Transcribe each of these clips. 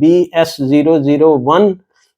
BS-001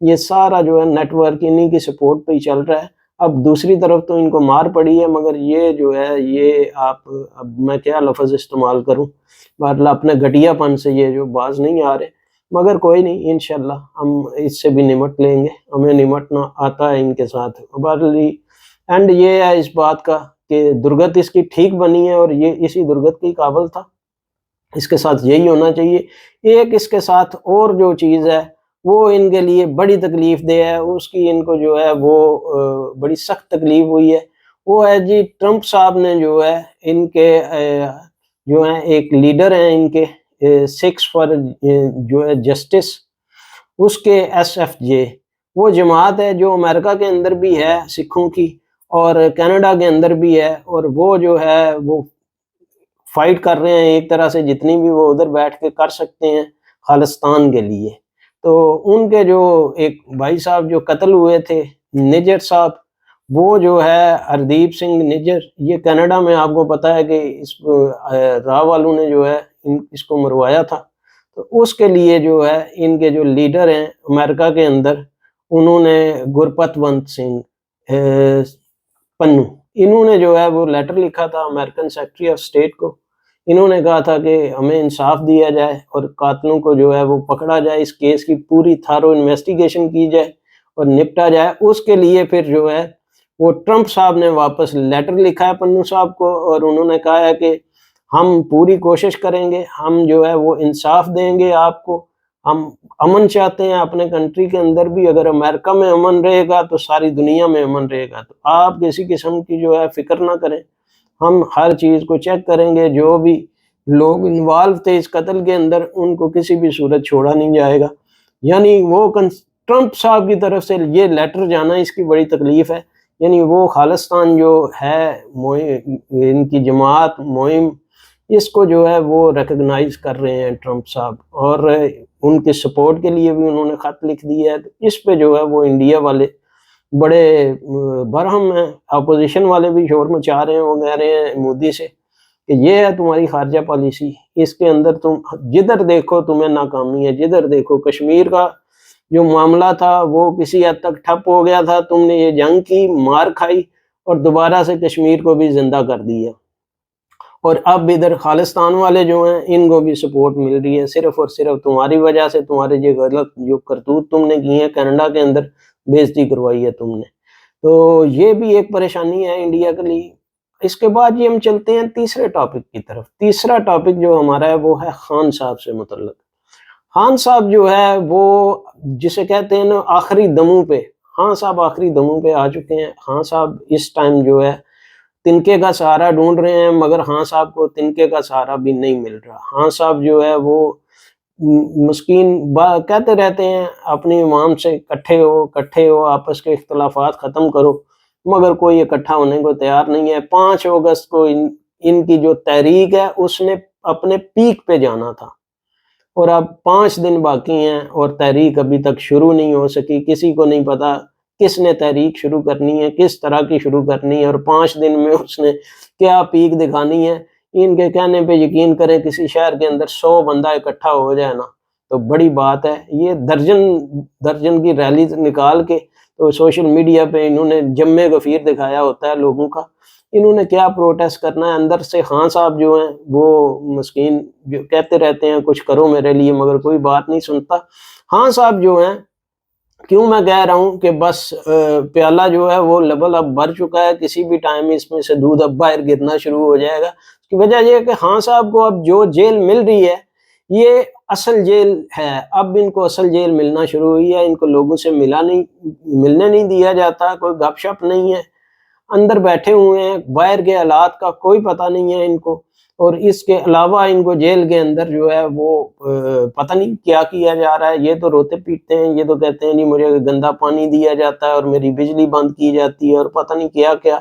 یہ سارا جو ہے نیٹ ورک انہی کی سپورٹ پہ ہی چل رہا ہے۔ اب دوسری طرف تو ان کو مار پڑی ہے، مگر یہ جو ہے یہ آپ اب میں کیا لفظ استعمال کروں، بہرحال اپنے گھٹیا پن سے یہ جو باز نہیں آ رہے، مگر کوئی نہیں، انشاءاللہ ہم اس سے بھی نمٹ لیں گے، ہمیں نمٹنا آتا ہے ان کے ساتھ۔ بہرحال اینڈ یہ ہے اس بات کا کہ درگت اس کی ٹھیک بنی ہے اور یہ اسی درگت کی قابل تھا، اس کے ساتھ یہی ہونا چاہیے۔ ایک اس کے ساتھ اور جو چیز ہے وہ ان کے لیے بڑی تکلیف دہ ہے، اس کی ان کو جو ہے وہ بڑی سخت تکلیف ہوئی ہے، وہ ہے جی ٹرمپ صاحب نے جو ہے ان کے جو ہیں ایک لیڈر ہیں ان کے سکس فار جو ہے جسٹس، اس کے ایس ایف جے، وہ جماعت ہے جو امریکہ کے اندر بھی ہے سکھوں کی اور کینیڈا کے اندر بھی ہے، اور وہ جو ہے وہ فائٹ کر رہے ہیں ایک طرح سے جتنی بھی وہ ادھر بیٹھ کے کر سکتے ہیں خالصتان کے لیے۔ تو ان کے جو ایک بھائی صاحب جو قتل ہوئے تھے نجر صاحب، وہ جو ہے ہردیپ سنگھ نجر، یہ کینیڈا میں آپ کو پتہ ہے کہ اس راہ والوں نے جو ہے اس کو مروایا تھا، تو اس کے لیے جو ہے ان کے جو لیڈر ہیں امریکہ کے اندر، انہوں نے گرپت ونت سنگھ پنو، انہوں نے جو ہے وہ لیٹر لکھا تھا امریکن سیکرٹری آف اسٹیٹ کو، انہوں نے کہا تھا کہ ہمیں انصاف دیا جائے اور قاتلوں کو جو ہے وہ پکڑا جائے، اس کیس کی پوری تھارو انویسٹیگیشن کی جائے اور نپٹا جائے۔ اس کے لیے پھر جو ہے وہ ٹرمپ صاحب نے واپس لیٹر لکھا ہے پنو صاحب کو، اور انہوں نے کہا ہے کہ ہم پوری کوشش کریں گے، ہم جو ہے وہ انصاف دیں گے آپ کو، ہم امن چاہتے ہیں اپنے کنٹری کے اندر بھی، اگر امریکہ میں امن رہے گا تو ساری دنیا میں امن رہے گا، تو آپ کسی قسم کی جو ہے فکر نہ کریں، ہم ہر چیز کو چیک کریں گے، جو بھی لوگ انوالو تھے اس قتل کے اندر ان کو کسی بھی صورت چھوڑا نہیں جائے گا۔ یعنی وہ ٹرمپ صاحب کی طرف سے یہ لیٹر جانا اس کی بڑی تکلیف ہے، یعنی وہ خالصتان جو ہے ان کی جماعت مہم، اس کو جو ہے وہ ریکگنائز کر رہے ہیں ٹرمپ صاحب، اور ان کے سپورٹ کے لیے بھی انہوں نے خط لکھ دیا ہے۔ اس پہ جو ہے وہ انڈیا والے بڑے برہم ہیں، اپوزیشن والے بھی شور مچا رہے ہیں، وہ کہہ رہے ہیں مودی سے کہ یہ ہے تمہاری خارجہ پالیسی، اس کے اندر تم جدھر دیکھو تمہیں ناکامی ہے، جدھر دیکھو کشمیر کا جو معاملہ تھا وہ کسی حد تک ٹھپ ہو گیا تھا، تم نے یہ جنگ کی، مار کھائی اور دوبارہ سے کشمیر کو بھی زندہ کر دیا، اور اب ادھر خالصتان والے جو ہیں ان کو بھی سپورٹ مل رہی ہے، صرف اور صرف تمہاری وجہ سے، تمہارے یہ غلط جو کرتوت تم نے کی ہیں کینیڈا کے اندر، بےزتی کروائی ہے تم نے۔ تو یہ بھی ایک پریشانی ہے انڈیا کے لیے۔ اس کے بعد یہ ہم چلتے ہیں تیسرے ٹاپک کی طرف۔ تیسرا ٹاپک جو ہمارا ہے وہ ہے خان صاحب سے متعلق۔ خان صاحب جو ہے وہ جسے کہتے ہیں نا آخری دموں پہ، خان صاحب آخری دموں پہ آ چکے ہیں۔ خان صاحب اس ٹائم جو ہے تنکے کا سہارا ڈھونڈ رہے ہیں، مگر خان صاحب کو تنکے کا سہارا بھی نہیں مل رہا۔ خان صاحب جو ہے وہ مسکین کہتے رہتے ہیں اپنی عوام سے کٹھے ہو، آپس کے اختلافات ختم کرو، مگر کوئی اکٹھا ہونے کو تیار نہیں ہے۔ 5 اگست کو ان کی جو تحریک ہے اس نے اپنے پیک پہ جانا تھا، اور اب 5 دن باقی ہیں اور تحریک ابھی تک شروع نہیں ہو سکی۔ کسی کو نہیں پتا کس نے تحریک شروع کرنی ہے، کس طرح کی شروع کرنی ہے، اور 5 دن میں اس نے کیا پیک دکھانی ہے۔ ان کے کہنے پہ یقین کریں کسی شہر کے اندر 100 بندہ اکٹھا ہو جائے نا تو بڑی بات ہے۔ یہ درجن کی ریلی نکال کے تو سوشل میڈیا پہ انہوں نے جمع غفیر دکھایا ہوتا ہے لوگوں کا، انہوں نے کیا پروٹیسٹ کرنا ہے۔ اندر سے خان صاحب جو ہیں وہ مسکین جو کہتے رہتے ہیں کچھ کرو میرے لیے، مگر کوئی بات نہیں سنتا۔ خان صاحب جو ہیں، کیوں میں کہہ رہا ہوں کہ بس پیالہ جو ہے وہ لبل اب بھر چکا ہے، کسی بھی ٹائم اس میں سے دودھ اب باہر گرنا شروع ہو جائے گا۔ اس کی وجہ یہ ہے کہ خان صاحب کو اب جو جیل مل رہی ہے یہ اصل جیل ہے، اب ان کو اصل جیل ملنا شروع ہوئی ہے۔ ان کو لوگوں سے ملنے نہیں دیا جاتا، کوئی گپ شپ نہیں ہے، اندر بیٹھے ہوئے ہیں، باہر کے حالات کا کوئی پتہ نہیں ہے ان کو، اور اس کے علاوہ ان کو جیل کے اندر جو ہے وہ پتہ نہیں کیا کیا جا رہا ہے۔ یہ تو روتے پیٹتے ہیں، یہ تو کہتے ہیں جی مجھے گندا پانی دیا جاتا ہے اور میری بجلی بند کی جاتی ہے اور پتہ نہیں کیا کیا۔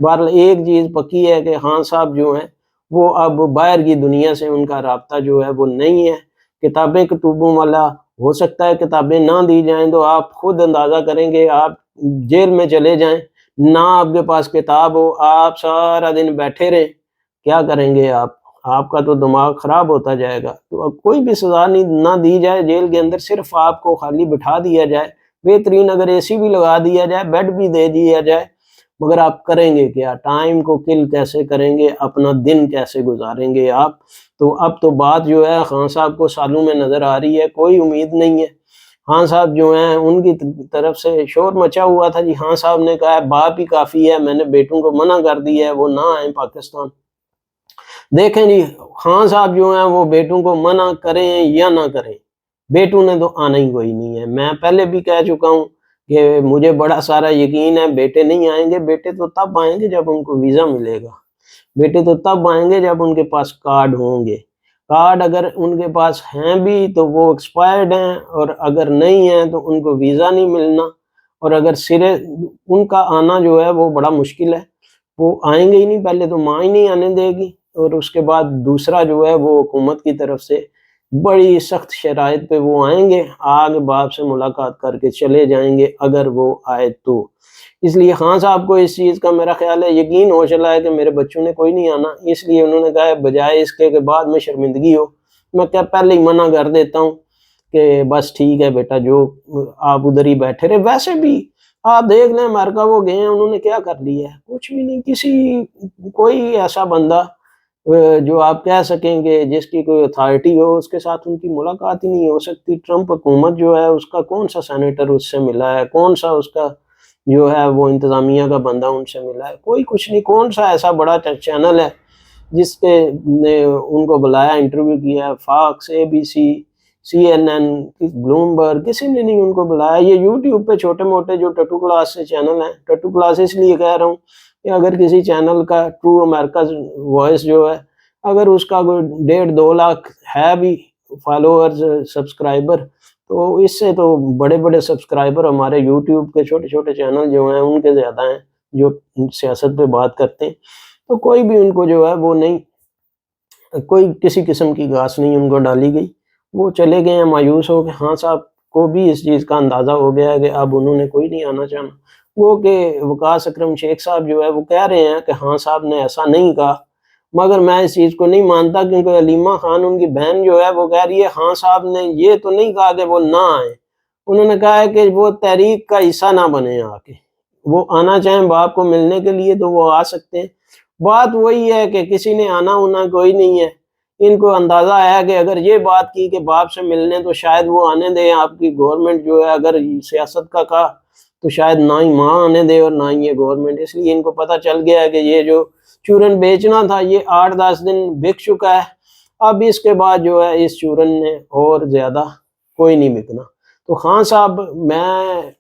بہرحال ایک چیز پکی ہے کہ خان صاحب جو ہیں وہ اب باہر کی دنیا سے ان کا رابطہ جو ہے وہ نہیں ہے۔ کتابیں کتبوں والا، ہو سکتا ہے کتابیں نہ دی جائیں تو آپ خود اندازہ کریں گے، آپ جیل میں چلے جائیں، نہ آپ کے پاس کتاب ہو، آپ سارا دن بیٹھے رہیں، کیا کریں گے آپ کا تو دماغ خراب ہوتا جائے گا۔ تو اب کوئی بھی سزا نہ دی جائے جیل کے اندر، صرف آپ کو خالی بٹھا دیا جائے بہترین اگر اے سی بھی لگا دیا جائے, بیڈ بھی دے دیا جائے, مگر آپ کریں گے کیا؟ ٹائم کو کل کیسے کریں گے؟ اپنا دن کیسے گزاریں گے آپ؟ تو اب تو بات جو ہے خان صاحب کو سالوں میں نظر آ رہی ہے, کوئی امید نہیں ہے. خان صاحب جو ہیں ان کی طرف سے شور مچا ہوا تھا جی, خان صاحب نے کہا ہے باپ ہی کافی ہے, میں نے بیٹوں کو منع کر دیا ہے وہ نہ آئیں پاکستان. دیکھیں جی, خان صاحب جو ہیں وہ بیٹوں کو منع کریں یا نہ کریں, بیٹوں نے تو آنا ہی کوئی نہیں ہے. میں پہلے بھی کہہ چکا ہوں کہ مجھے بڑا سارا یقین ہے بیٹے نہیں آئیں گے. بیٹے تو تب آئیں گے جب ان کو ویزا ملے گا, بیٹے تو تب آئیں گے جب ان کے پاس کارڈ ہوں گے. کارڈ اگر ان کے پاس ہیں بھی تو وہ ایکسپائرڈ ہیں, اور اگر نہیں ہیں تو ان کو ویزا نہیں ملنا. اور اگر سرے ان کا آنا جو ہے وہ بڑا مشکل ہے, وہ آئیں گے ہی نہیں. پہلے تو ماں ہی نہیں آنے دے گی, اور اس کے بعد دوسرا جو ہے وہ حکومت کی طرف سے بڑی سخت شرائط پہ وہ آئیں گے, آگے باپ سے ملاقات کر کے چلے جائیں گے اگر وہ آئے تو. اس لیے خان صاحب کو اس چیز کا میرا خیال ہے یقین ہو چلا ہے کہ میرے بچوں نے کوئی نہیں آنا, اس لیے انہوں نے کہا ہے بجائے اس کے بعد میں شرمندگی ہو, میں کیا پہلے ہی منع کر دیتا ہوں کہ بس ٹھیک ہے بیٹا جو آپ ادھر ہی بیٹھے رہے. ویسے بھی آپ دیکھ لیں امریکہ وہ گئے ہیں, انہوں نے کیا کر لیا ہے؟ کچھ بھی نہیں. کوئی ایسا بندہ جو آپ کہہ سکیں کہ جس کی کوئی اتھارٹی ہو اس کے ساتھ ان کی ملاقات ہی نہیں ہو سکتی. ٹرمپ حکومت جو ہے اس کا کون سا سینیٹر اس سے ملا ہے؟ کون سا اس کا جو ہے وہ انتظامیہ کا بندہ ان سے ملا ہے؟ کوئی کچھ نہیں. کون سا ایسا بڑا چینل ہے جس کے نے ان کو بلایا, انٹرویو کیا؟ فاکس, اے بی سی, CNN, بلومبرگ, کسی نے نہیں ان کو بلایا. یہ یوٹیوب پہ چھوٹے موٹے جو ٹٹو کلاس سے چینل ہیں, ٹٹو کلاس اس لیے کہہ رہا ہوں کہ اگر کسی چینل کا ٹرو امریکہ وائس جو ہے اگر اس کا کوئی 1.5-2 لاکھ ہے بھی فالوورز, سبسکرائبر, تو اس سے تو بڑے بڑے سبسکرائبر ہمارے یوٹیوب کے چھوٹے چھوٹے چینل جو ہیں ان کے زیادہ ہیں جو سیاست پہ بات کرتے ہیں. تو کوئی بھی ان کو جو ہے وہ نہیں, کوئی کسی قسم کی گھاس نہیں ان کو ڈالی گئی. وہ چلے گئے ہیں مایوس ہو کے. خان صاحب کو بھی اس چیز کا اندازہ ہو گیا ہے کہ اب انہوں نے کوئی نہیں آنا چاہنا. وہ کہ وقاص اکرم شیخ صاحب جو ہے وہ کہہ رہے ہیں کہ خان صاحب نے ایسا نہیں کہا, مگر میں اس چیز کو نہیں مانتا, کیونکہ علیمہ خان ان کی بہن جو ہے وہ کہہ رہی ہے خان صاحب نے یہ تو نہیں کہا کہ وہ نہ آئیں, انہوں نے کہا ہے کہ وہ تحریک کا حصہ نہ بنے, آ کے وہ آنا چاہیں باپ کو ملنے کے لیے تو وہ آ سکتے ہیں. بات وہی ہے کہ کسی نے آنا ہونا کوئی نہیں ہے. ان کو اندازہ آیا کہ اگر یہ بات کی کہ باپ سے ملنے تو شاید وہ آنے دیں. آپ کی گورنمنٹ جو ہے اگر سیاست کا کہا تو شاید نہ ہی ماں آنے دے اور نہ ہی یہ گورنمنٹ. اس لیے ان کو پتہ چل گیا ہے کہ یہ جو چورن بیچنا تھا یہ 8-10 دن بک چکا ہے, اب اس کے بعد جو ہے اس چورن نے اور زیادہ کوئی نہیں بکنا. تو خان صاحب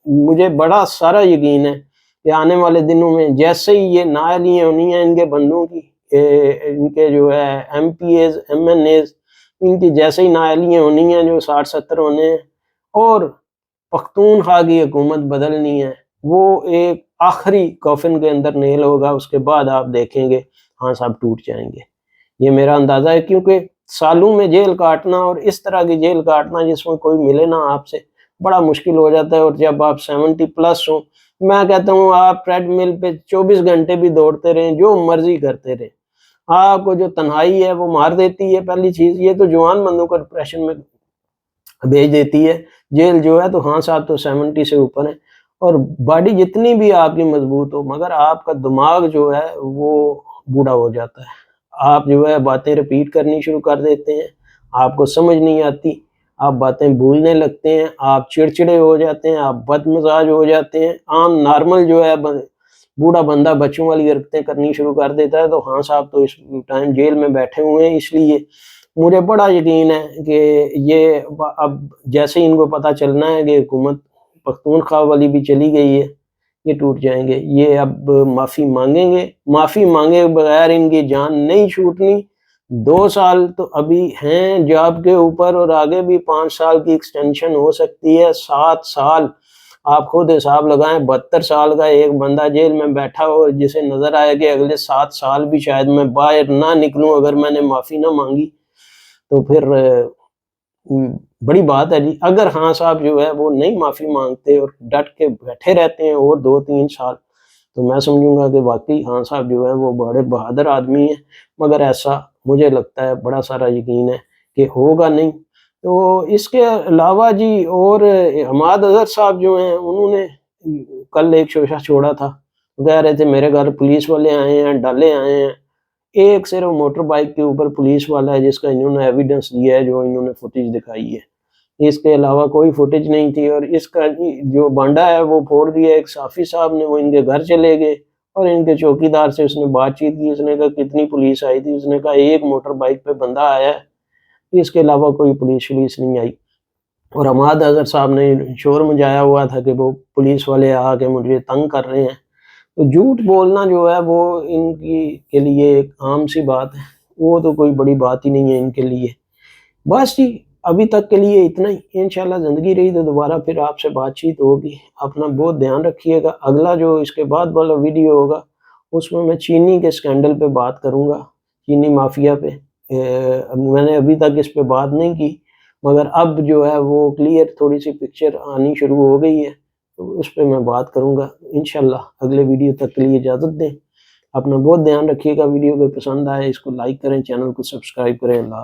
مجھے بڑا سارا یقین ہے کہ آنے والے دنوں میں جیسے ہی یہ نااہلیاں ہونی ہیں ان کے بندوں کی, ان کے جو ہے MPAs MNAs, ان کی جیسے ہی نااہلیاں ہونی ہیں جو 60-70 ہونے ہیں, اور پختونخوا کی حکومت بدلنی ہے, وہ ایک آخری کافن کے اندر نیل ہوگا. اس کے بعد آپ دیکھیں گے خان صاحب ٹوٹ جائیں گے. یہ میرا اندازہ ہے, کیونکہ سالوں میں جیل کاٹنا اور اس طرح کی جیل کاٹنا جس میں کوئی ملے نہ آپ سے بڑا مشکل ہو جاتا ہے. اور جب آپ 70+ ہوں, میں کہتا ہوں آپ ٹریڈ مل پہ 24 گھنٹے بھی دوڑتے رہیں, جو مرضی کرتے رہیں, آپ کو جو تنہائی ہے وہ مار دیتی ہے. پہلی چیز یہ تو جوان بندوں کو ڈپریشن میں بھیج دیتی ہے جیل جو ہے. تو خان صاحب تو 70 سے اوپر ہیں, اور باڈی جتنی بھی آپ کی مضبوط ہو مگر آپ کا دماغ جو ہے وہ بوڑھا ہو جاتا ہے. آپ جو ہے باتیں رپیٹ کرنی شروع کر دیتے ہیں, آپ کو سمجھ نہیں آتی, آپ باتیں بھولنے لگتے ہیں, آپ چڑچڑے ہو جاتے ہیں, آپ بد مزاج ہو جاتے ہیں. عام نارمل جو ہے بوڑھا بندہ بچوں والی حرکتیں کرنی شروع کر دیتا ہے. تو خان صاحب تو اس ٹائم جیل میں بیٹھے ہوئے ہیں. اس لیے مجھے بڑا یقین ہے کہ یہ اب جیسے ہی ان کو پتہ چلنا ہے کہ حکومت پختونخوا والی بھی چلی گئی ہے, یہ ٹوٹ جائیں گے. یہ اب معافی مانگیں گے, معافی مانگے بغیر ان کی جان نہیں چھوٹنی. 2 سال تو ابھی ہیں جاب کے اوپر, اور آگے بھی 5 سال کی ایکسٹینشن ہو سکتی ہے. 7 سال آپ خود حساب لگائیں, 72 سال کا ایک بندہ جیل میں بیٹھا ہو جسے نظر آئے کہ اگلے 7 سال بھی شاید میں باہر نہ نکلوں اگر میں نے معافی نہ مانگی, تو پھر بڑی بات ہے جی. اگر خان صاحب جو ہے وہ نہیں معافی مانگتے اور ڈٹ کے بیٹھے رہتے ہیں اور 2-3 سال, تو میں سمجھوں گا کہ واقعی خان صاحب جو ہے وہ بڑے بہادر آدمی ہیں. مگر ایسا مجھے لگتا ہے, بڑا سارا یقین ہے کہ ہوگا نہیں. تو اس کے علاوہ جی اور حماد اظہر صاحب جو ہیں انہوں نے کل ایک شوشہ چھوڑا تھا، کہہ رہے تھے میرے گھر پولیس والے آئے ہیں، ڈالے آئے ہیں، ایک صرف موٹر بائک کے اوپر پولیس والا ہے جس کا انہوں نے ایویڈنس دیا ہے، جو انہوں نے فوٹیج دکھائی ہے، اس کے علاوہ کوئی فوٹیج نہیں تھی۔ اور اس کا جو بانڈا ہے وہ پھوڑ دیا ایک صحافی صاحب نے، وہ ان کے گھر چلے گئے اور ان کے چوکیدار سے اس نے بات چیت کی، اس نے کہا کتنی پولیس آئی تھی، اس نے کہا ایک موٹر بائک پہ بندہ آیا ہے، اس کے علاوہ کوئی پولیس نہیں آئی۔ اور حماد اظہر صاحب نے شور مچایا ہوا تھا کہ وہ پولیس والے آ کے مجھے تنگ کر رہے ہیں۔ تو جھوٹ بولنا جو ہے وہ ان کے لیے ایک عام سی بات ہے، وہ تو کوئی بڑی بات ہی نہیں ہے ان کے لیے۔ بس جی ابھی تک کے لیے اتنا ہی، انشاءاللہ زندگی رہی تو دوبارہ پھر آپ سے بات چیت ہوگی۔ اپنا بہت دھیان رکھیے گا۔ اگلا جو اس کے بعد والا ویڈیو ہوگا اس میں چینی کے سکینڈل پہ بات کروں گا، چینی مافیا پہ۔ میں نے ابھی تک اس پہ بات نہیں کی، مگر اب جو ہے وہ کلیئر تھوڑی سی پکچر آنی شروع ہو گئی ہے، تو اس پہ میں بات کروں گا انشاءاللہ۔ اگلے ویڈیو تک کے لیے اجازت دیں، اپنا بہت دھیان رکھیے گا۔ ویڈیو کو پسند آئے اس کو لائک کریں، چینل کو سبسکرائب کریں۔ اللہ